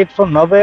190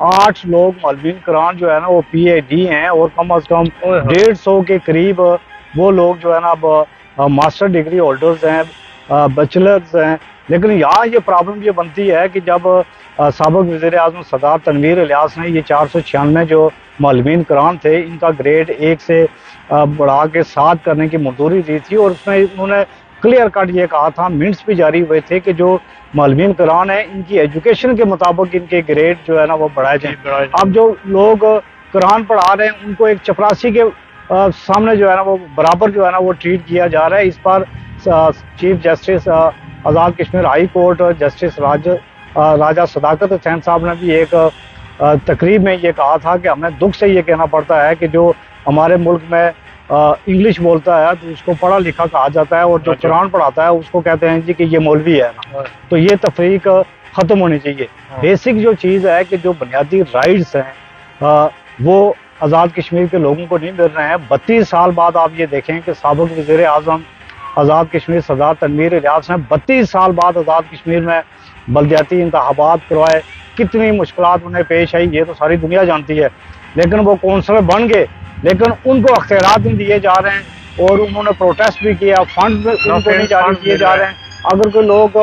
8 لوگ مولوین کران جو ہے نا وہ PhD ہیں، اور کم از کم 150 کے قریب وہ لوگ جو ہے نا اب ماسٹر ڈگری ہولڈرز ہیں، بیچلرز ہیں۔ لیکن یہاں یہ پرابلم یہ بنتی ہے کہ جب سابق وزیر اعظم سردار تنویر الیاس نے یہ 496 جو مولوین کران تھے ان کا گریڈ 1 سے بڑھا کے 7 کرنے کی منظوری دی تھی، اور اس میں انہوں نے کلیئر کٹ یہ کہا تھا، منٹس بھی جاری ہوئے تھے کہ جو مولوین کران ہیں ان کی ایجوکیشن کے مطابق ان کے گریڈ جو ہے نا وہ بڑھائے جائیں۔ اب جو لوگ قرآن پڑھا رہے ہیں ان کو ایک چپراسی کے سامنے جو ہے نا وہ برابر جو ہے نا وہ ٹریٹ کیا جا رہا ہے۔ اس پر chief justice Azad Kashmir high court justice راجہ صداقت حسین صاحب نے بھی ایک تقریب میں یہ کہا تھا کہ ہمیں دکھ سے یہ کہنا پڑتا ہے کہ جو ہمارے ملک میں انگلش بولتا ہے تو اس کو پڑھا لکھا کہا جاتا ہے، اور جو قرآن پڑھاتا ہے اس کو کہتے ہیں جی کہ یہ مولوی ہے نا۔ تو یہ تفریق ختم ہونی چاہیے۔ بیسک جو چیز ہے کہ جو بنیادی رائٹس ہیں وہ آزاد کشمیر کے لوگوں کو نہیں مل رہے ہیں۔ 32 سال بعد آپ یہ دیکھیں کہ سابق وزیر اعظم آزاد کشمیر سردار تنویر الیاس نے 32 سال بعد آزاد کشمیر میں بلدیاتی انتخابات کروائے، کتنی مشکلات انہیں پیش آئی یہ تو ساری دنیا جانتی ہے، لیکن وہ کونسلر بن گئے، لیکن ان کو اختیارات نہیں دیے جا رہے ہیں، اور انہوں نے پروٹیسٹ بھی کیا، فنڈ ان کو نہیں جاری کیے جا رہے ہیں۔ اگر کوئی لوگ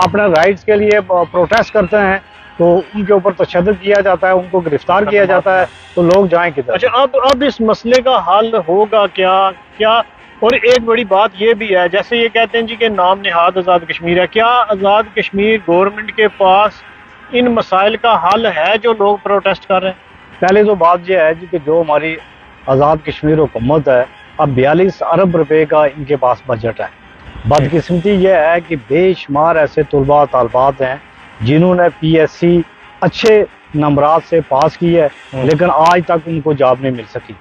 اپنے رائٹس کے لیے پروٹیسٹ کرتے ہیں تو ان کے اوپر تشدد کیا جاتا ہے، ان کو گرفتار کیا جاتا ہے، تو لوگ جائیں کدھر؟ اچھا، اب اس مسئلے کا حل ہوگا کیا؟ اور ایک بڑی بات یہ بھی ہے، جیسے یہ کہتے ہیں جی کہ نام نہاد آزاد کشمیر ہے، کیا آزاد کشمیر گورنمنٹ کے پاس ان مسائل کا حل ہے جو لوگ پروٹیسٹ کر رہے ہیں؟ پہلے تو بات یہ ہے جی کہ جو ہماری آزاد کشمیر حکومت ہے، اب 42 ارب روپے کا ان کے پاس بجٹ ہے۔ بدقسمتی یہ ہے کہ بے شمار ایسے طلباء طالبات ہیں جنہوں نے PSC اچھے نمبرات سے پاس کی ہے، لیکن آج تک ان کو جاب نہیں مل سکی۔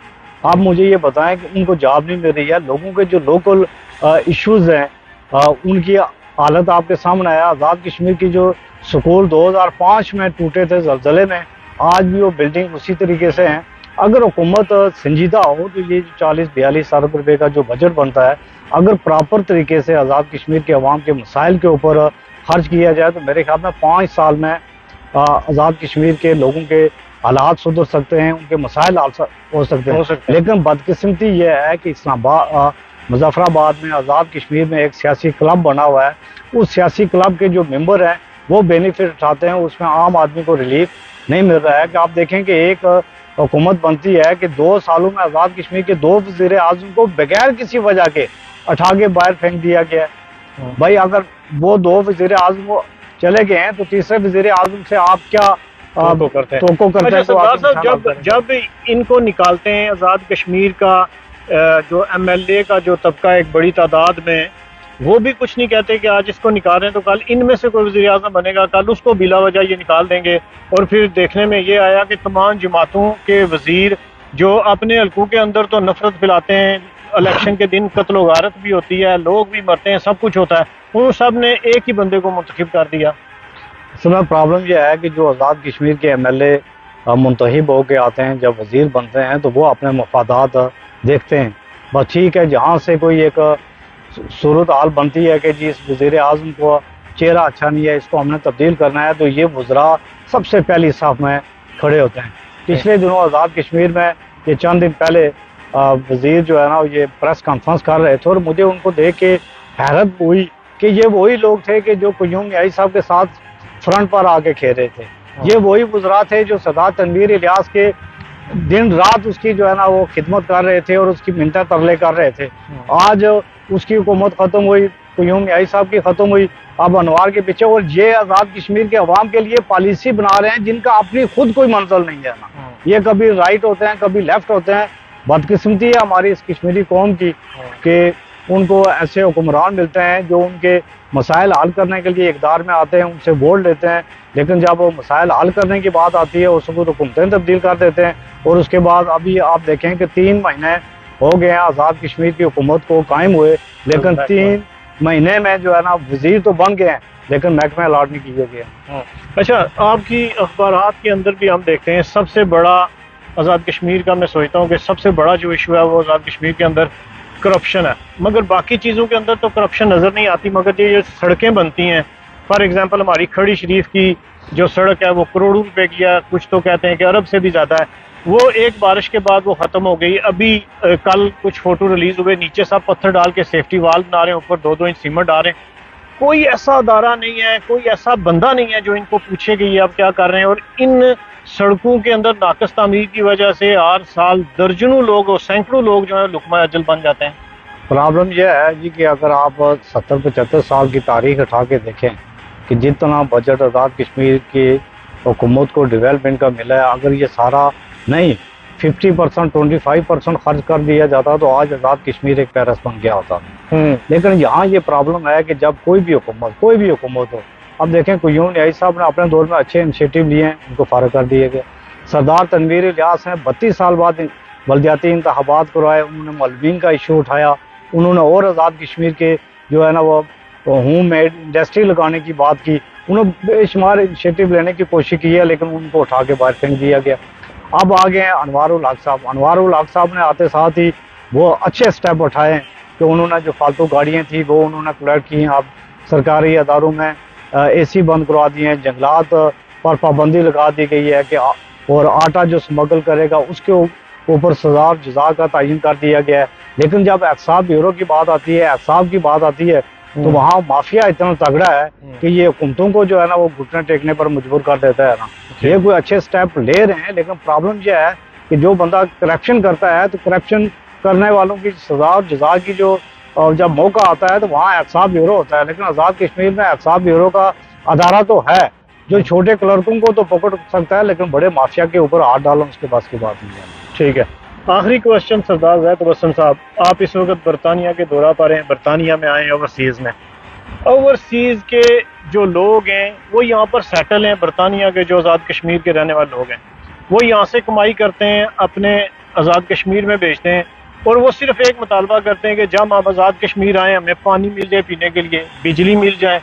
آپ مجھے یہ بتائیں کہ ان کو جاب نہیں مل رہی ہے، لوگوں کے جو لوکل ایشوز ہیں ان کی حالت آپ کے سامنے ہے۔ آزاد کشمیر کی جو سکول 2005 میں ٹوٹے تھے زلزلے میں، آج بھی وہ بلڈنگ اسی طریقے سے ہیں۔ اگر حکومت سنجیدہ ہو تو یہ 40-42 ارب روپے کا جو بجٹ بنتا ہے، اگر پراپر طریقے سے آزاد کشمیر کے عوام کے مسائل کے اوپر خرچ کیا جائے تو میرے خیال میں 5 سال میں آزاد کشمیر کے لوگوں کے حالات سدھر سکتے ہیں، ان کے مسائل ہو سکتے ہیں۔ لیکن بدقسمتی یہ ہے کہ اسلام آباد مظفر آباد میں آزاد کشمیر میں ایک سیاسی کلب بنا ہوا ہے، اس سیاسی کلب کے جو ممبر ہیں وہ بینیفٹ اٹھاتے ہیں، اس میں عام آدمی کو ریلیف نہیں مل رہا ہے۔ کہ آپ دیکھیں کہ ایک حکومت بنتی ہے کہ 2 سالوں میں آزاد کشمیر کے 2 وزیر اعظم کو بغیر کسی وجہ کے اٹھا کے باہر پھینک دیا گیا ہے۔ بھائی اگر وہ 2 وزیر اعظم چلے گئے ہیں تو تیسرے وزیر اعظم سے آپ کیا توقع کرتے ہیں؟ سردار صاحب، جب ان کو نکالتے ہیں آزاد کشمیر کا جو MLA کا جو طبقہ ایک بڑی تعداد میں، وہ بھی کچھ نہیں کہتے کہ آج اس کو نکال رہے ہیں تو کل ان میں سے کوئی وزیر اعظم بنے گا، کل اس کو بلا وجہ یہ نکال دیں گے۔ اور پھر دیکھنے میں یہ آیا کہ تمام جماعتوں کے وزیر جو اپنے حلقوں کے اندر تو نفرت پھیلاتے ہیں، الیکشن کے دن قتل و غارت بھی ہوتی ہے، لوگ بھی مرتے ہیں، سب کچھ ہوتا ہے، ان سب نے ایک ہی بندے کو منتخب کر دیا۔ اصل میں پرابلم یہ ہے کہ جو آزاد کشمیر کے MLA منتخب ہو کے آتے ہیں، جب وزیر بنتے ہیں تو وہ اپنے مفادات دیکھتے ہیں۔ بس ٹھیک ہے، جہاں سے کوئی ایک صورتحال بنتی ہے کہ جی اس وزیر اعظم کو چہرہ اچھا نہیں ہے، اس کو ہم نے تبدیل کرنا ہے، تو یہ وزراء سب سے پہلی صف میں کھڑے ہوتے ہیں۔ پچھلے دنوں آزاد کشمیر میں یہ چند دن پہلے وزیر جو ہے نا یہ پریس کانفرنس کر رہے تھے، اور مجھے ان کو دیکھ کے حیرت ہوئی کہ یہ وہی لوگ تھے کہ جو قیوم نیائی صاحب کے ساتھ فرنٹ پر آ کے کھیل رہے تھے۔ یہ وہی وزراء تھے جو سردار تنویر الیاس کے دن رات اس کی جو ہے نا وہ خدمت کر رہے تھے اور اس کی منتیں ترلے کر رہے تھے۔ آج اس کی حکومت ختم ہوئی، قیوم نیائی صاحب کی ختم ہوئی، اب انوار کے پیچھے، اور یہ آزاد کشمیر کے عوام کے لیے پالیسی بنا رہے ہیں جن کا اپنی خود کوئی منزل نہیں ہے نا۔ یہ کبھی رائٹ ہوتے ہیں، کبھی لیفٹ ہوتے ہیں۔ بدقسمتی ہے ہماری اس کشمیری قوم کی کہ ان کو ایسے حکمران ملتے ہیں جو ان کے مسائل حل کرنے کے لیے اقتدار میں آتے ہیں، ان سے ووٹ لیتے ہیں، لیکن جب وہ مسائل حل کرنے کی بات آتی ہے اس کو حکومتیں تبدیل کر دیتے ہیں۔ اور اس کے بعد ابھی آپ دیکھیں کہ 3 مہینے ہو گئے ہیں آزاد کشمیر کی حکومت کو قائم ہوئے، لیکن 3 مہینے میں جو ہے نا وزیر تو بن گئے ہیں لیکن محکمہ الاٹ نہیں کیے گئے۔ اچھا، آپ کی اخبارات کے اندر بھی ہم دیکھتے ہیں سب سے بڑا آزاد کشمیر کا، میں سوچتا ہوں کہ سب سے بڑا جو ایشو ہے وہ آزاد کشمیر کے اندر کرپشن ہے، مگر باقی چیزوں کے اندر تو کرپشن نظر نہیں آتی، مگر یہ سڑکیں بنتی ہیں، فار ایگزامپل ہماری کھڑی شریف کی جو سڑک ہے وہ کروڑوں روپے کی ہے، کچھ تو کہتے ہیں کہ ارب سے بھی زیادہ ہے، وہ ایک بارش کے بعد وہ ختم ہو گئی۔ ابھی کل کچھ فوٹو ریلیز ہوئے، نیچے سب پتھر ڈال کے سیفٹی وال بنا رہے ہیں، اوپر 2-2 انچ سیمنٹ ڈال رہے ہیں۔ کوئی ایسا ادارہ نہیں ہے، کوئی ایسا بندہ نہیں ہے جو ان کو پوچھے کہ یہ آپ کیا کر رہے ہیں۔ اور ان سڑکوں کے اندر ناقص تعمیر کی وجہ سے ہر سال درجنوں لوگ اور سینکڑوں لوگ جو ہے لقمہ اجل بن جاتے ہیں۔ پرابلم یہ ہے جی کہ اگر آپ 70-75 سال کی تاریخ اٹھا کے دیکھیں کہ جتنا بجٹ آزاد کشمیر کی حکومت کو ڈیولپمنٹ کا ملا ہے، اگر یہ سارا نہیں 50%، 25% خرچ کر دیا جاتا تو آج آزاد کشمیر ایک پیرس بن گیا ہوتا۔ لیکن یہاں یہ پرابلم ہے کہ جب کوئی بھی حکومت ہو، اب دیکھیں قیوم نیازی صاحب نے اپنے دور میں اچھے انیشیٹو لیے ہیں، ان کو فارغ کر دیے گئے۔ سردار تنویر الیاس نے 32 سال بعد بلدیاتی انتخابات کروائے، انہوں نے ملبین کا ایشو اٹھایا، انہوں نے اور آزاد کشمیر کے جو ہے نا وہ ہوم میڈ انڈسٹری لگانے کی بات کی، انہوں نے بے شمار انیشیٹو لینے کی کوشش کی ہے، لیکن ان کو اٹھا کے باہر پھینک دیا گیا۔ اب آگے ہیں انوار الحق صاحب۔ انوار الحق صاحب نے آتے ساتھ ہی وہ اچھے سٹیپ اٹھائے ہیں کہ انہوں نے جو فالتو گاڑیاں تھیں وہ انہوں نے کلیکٹ کی ہیں۔ اب سرکاری اداروں میں اے سی بند کروا دیے ہیں، جنگلات پر پابندی لگا دی گئی ہے کہ اور آٹا جو سمگل کرے گا اس کے اوپر سزا اور جزا کا تعین کر دیا گیا ہے۔ لیکن جب احتساب بیورو کی بات آتی ہے، احتساب کی بات آتی ہے، تو وہاں مافیا اتنا تگڑا ہے کہ یہ حکومتوں کو جو ہے نا وہ گھٹنے ٹیکنے پر مجبور کر دیتا ہے نا۔ یہ کوئی اچھے سٹیپ لے رہے ہیں، لیکن پرابلم یہ ہے کہ جو بندہ کرپشن کرتا ہے تو کرپشن کرنے والوں کی سزا اور جزا کی جو جب موقع آتا ہے تو وہاں احتساب بیورو ہوتا ہے۔ لیکن آزاد کشمیر میں احتساب بیورو کا ادارہ تو ہے جو چھوٹے کلرکوں کو تو پکڑ سکتا ہے، لیکن بڑے مافیا کے اوپر ہاتھ ڈالو اس کے پاس کی بات نہیں ہے۔ ٹھیک ہے، آخری کوشچن سردار زید تبسم صاحب، آپ اس وقت برطانیہ کے دورہ پر ہیں، برطانیہ میں آئے ہیں اوورسیز میں۔ اوورسیز کے جو لوگ ہیں وہ یہاں پر سیٹل ہیں، برطانیہ کے جو آزاد کشمیر کے رہنے والے لوگ ہیں وہ یہاں سے کمائی کرتے ہیں، اپنے آزاد کشمیر میں بیچتے ہیں، اور وہ صرف ایک مطالبہ کرتے ہیں کہ جب ہم آزاد کشمیر آئیں ہمیں پانی مل جائے پینے کے لیے، بجلی مل جائے،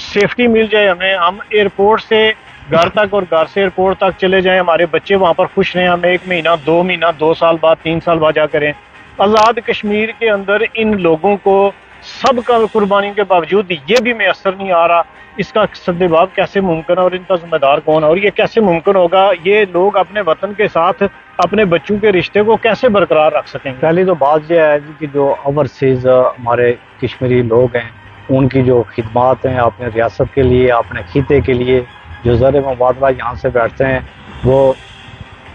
سیفٹی مل جائے ہمیں، ہم ایئرپورٹ سے گھر تک اور گھر سے ایئرپورٹ تک چلے جائیں، ہمارے بچے وہاں پر خوش رہیں، ہم 1 مہینہ 2 مہینہ 2 سال بعد 3 سال بعد جا کریں۔ آزاد کشمیر کے اندر ان لوگوں کو سب کا قربانی کے باوجود یہ بھی میسر نہیں آ رہا، اس کا سدباب کیسے ممکن ہے اور ان کا ذمہ دار کون ہے، اور یہ کیسے ممکن ہوگا، یہ لوگ اپنے وطن کے ساتھ اپنے بچوں کے رشتے کو کیسے برقرار رکھ سکیں گے؟ پہلی تو بات یہ ہے کہ جو اوورسیز ہمارے کشمیری لوگ ہیں ان کی جو خدمات ہیں اپنے ریاست کے لیے، اپنے خطے کے لیے جو زر مبادلہ یہاں سے بیٹھتے ہیں وہ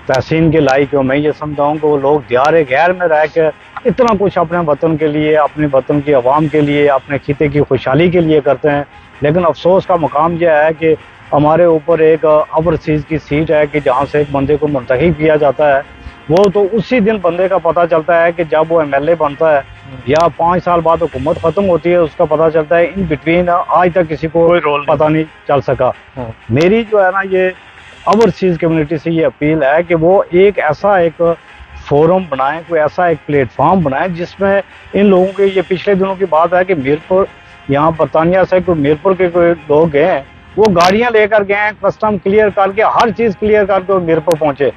تحسین کے لائق ہو۔ میں یہ سمجھتا ہوں کہ وہ لوگ دیار غیر میں رہ کے اتنا کچھ اپنے وطن کے لیے، اپنے وطن کی عوام کے لیے، اپنے خطے کی خوشحالی کے لیے کرتے ہیں، لیکن افسوس کا مقام یہ ہے کہ ہمارے اوپر ایک اوورسیز کی سیٹ ہے کہ جہاں سے ایک بندے کو منتخب کیا جاتا ہے، وہ تو اسی دن بندے کا پتہ چلتا ہے کہ جب وہ MLA بنتا ہے یا 5 سال بعد حکومت ختم ہوتی ہے اس کا پتہ چلتا ہے۔ ان بٹوین آج تک کسی کو کوئی رول پتہ نہیں چل سکا۔ میری جو ہے نا یہ اوورسیز کمیونٹی سے یہ اپیل ہے کہ وہ ایک ایسا ایک فورم بنائیں، کوئی ایسا ایک پلیٹ فارم بنائیں جس میں ان لوگوں کے، یہ پچھلے دنوں کی بات ہے کہ میرپور یہاں برطانیہ سے کوئی میرپور کے کوئی لوگ گئے ہیں، وہ گاڑیاں لے کر گئے ہیں، کسٹم کلیئر کر کے ہر چیز کلیئر کر کے وہ میرپور پہنچے،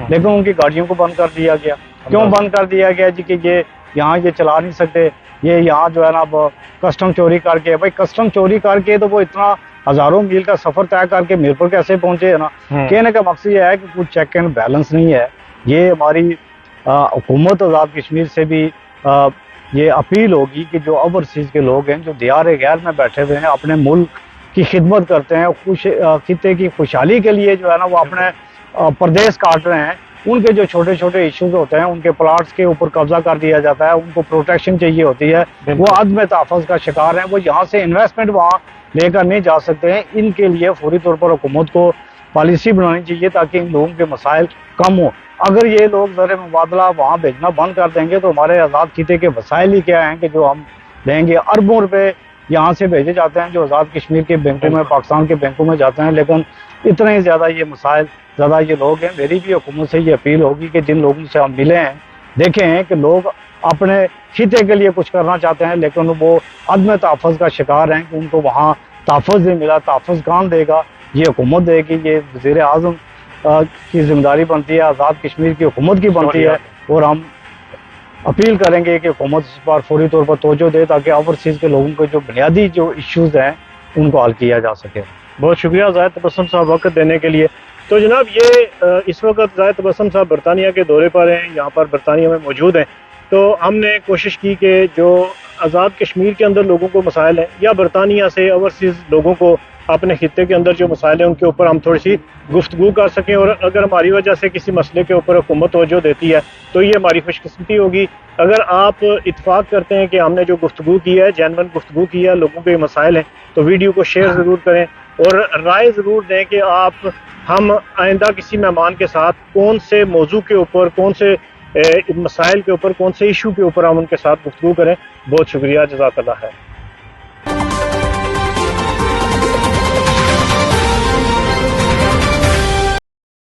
لیکن ان کی گاڑیوں کو بند کر دیا گیا۔ کیوں بند کر دیا گیا جی؟ کہ یہ یہاں یہ چلا نہیں سکتے، یہ یہاں جو ہے نا کسٹم چوری کر کے، بھائی کسٹم چوری کر کے تو وہ اتنا ہزاروں میل کا سفر طے کر کے میرپور کیسے پہنچے ہے نا۔ کہنے کا مقصد یہ ہے کہ کچھ چیک اینڈ بیلنس نہیں ہے۔ یہ ہماری حکومت آزاد کشمیر سے بھی یہ اپیل ہوگی کہ جو اوورسیز کے لوگ ہیں جو دیار غیر میں بیٹھے ہوئے ہیں، اپنے ملک کی خدمت کرتے ہیں، خطے کی خوشحالی کے لیے جو ہے نا وہ اپنے پردیس کاٹ رہے ہیں، ان کے جو چھوٹے چھوٹے ایشوز ہوتے ہیں، ان کے پلاٹس کے اوپر قبضہ کر دیا جاتا ہے، ان کو پروٹیکشن چاہیے ہوتی ہے، وہ عدم تحفظ کا شکار ہیں، وہ یہاں سے انویسٹمنٹ وہاں لے کر نہیں جا سکتے ہیں۔ ان کے لیے فوری طور پر حکومت کو پالیسی بنانی چاہیے تاکہ ان لوگوں کے مسائل کم ہوں۔ اگر یہ لوگ زر مبادلہ وہاں بھیجنا بند کر دیں گے تو ہمارے آزاد خطے کے وسائل ہی کیا ہیں کہ جو ہم دیں گے، اربوں روپے یہاں سے بھیجے جاتے ہیں جو آزاد کشمیر کے بینکوں میں، پاکستان کے بینکوں میں جاتے ہیں، لیکن اتنے زیادہ یہ مسائل زیادہ یہ لوگ ہیں۔ میری بھی حکومت سے یہ اپیل ہوگی کہ جن لوگوں سے ہم ملے ہیں، دیکھیں ہیں کہ لوگ اپنے خطے کے لیے کچھ کرنا چاہتے ہیں لیکن وہ عدم تحفظ کا شکار ہیں کہ ان کو وہاں تحفظ نہیں ملا۔ تحفظ کون دے گا؟ یہ حکومت دے گی، یہ وزیر اعظم کی ذمہ داری بنتی ہے، آزاد کشمیر کی حکومت کی بنتی ہے، اور ہم اپیل کریں گے کہ حکومت اس پر فوری طور پر توجہ دے تاکہ اوورسیز کے لوگوں کے جو بنیادی جو ایشوز ہیں ان کو حل کیا جا سکے۔ بہت شکریہ زاہد تبسم صاحب وقت دینے کے لیے. تو جناب یہ اس وقت زاہد تبسم صاحب برطانیہ کے دورے پر ہیں, یہاں پر برطانیہ میں موجود ہیں. تو ہم نے کوشش کی کہ جو آزاد کشمیر کے اندر لوگوں کو مسائل ہیں یا برطانیہ سے اوورسیز لوگوں کو اپنے خطے کے اندر جو مسائل ہیں ان کے اوپر ہم تھوڑی سی گفتگو کر سکیں, اور اگر ہماری وجہ سے کسی مسئلے کے اوپر حکومت توجہ دیتی ہے تو یہ ہماری خوش قسمتی ہوگی. اگر آپ اتفاق کرتے ہیں کہ ہم نے جو گفتگو کی ہے جینون گفتگو کی ہے, لوگوں کے مسائل ہیں, تو ویڈیو کو شیئر ضرور کریں اور رائے ضرور دیں کہ آپ ہم آئندہ کسی مہمان کے ساتھ کون سے موضوع کے اوپر, کون سے مسائل کے اوپر, کون سے ایشو کے اوپر ہم ان کے ساتھ گفتگو کریں. بہت شکریہ, جزاک اللہ خیر.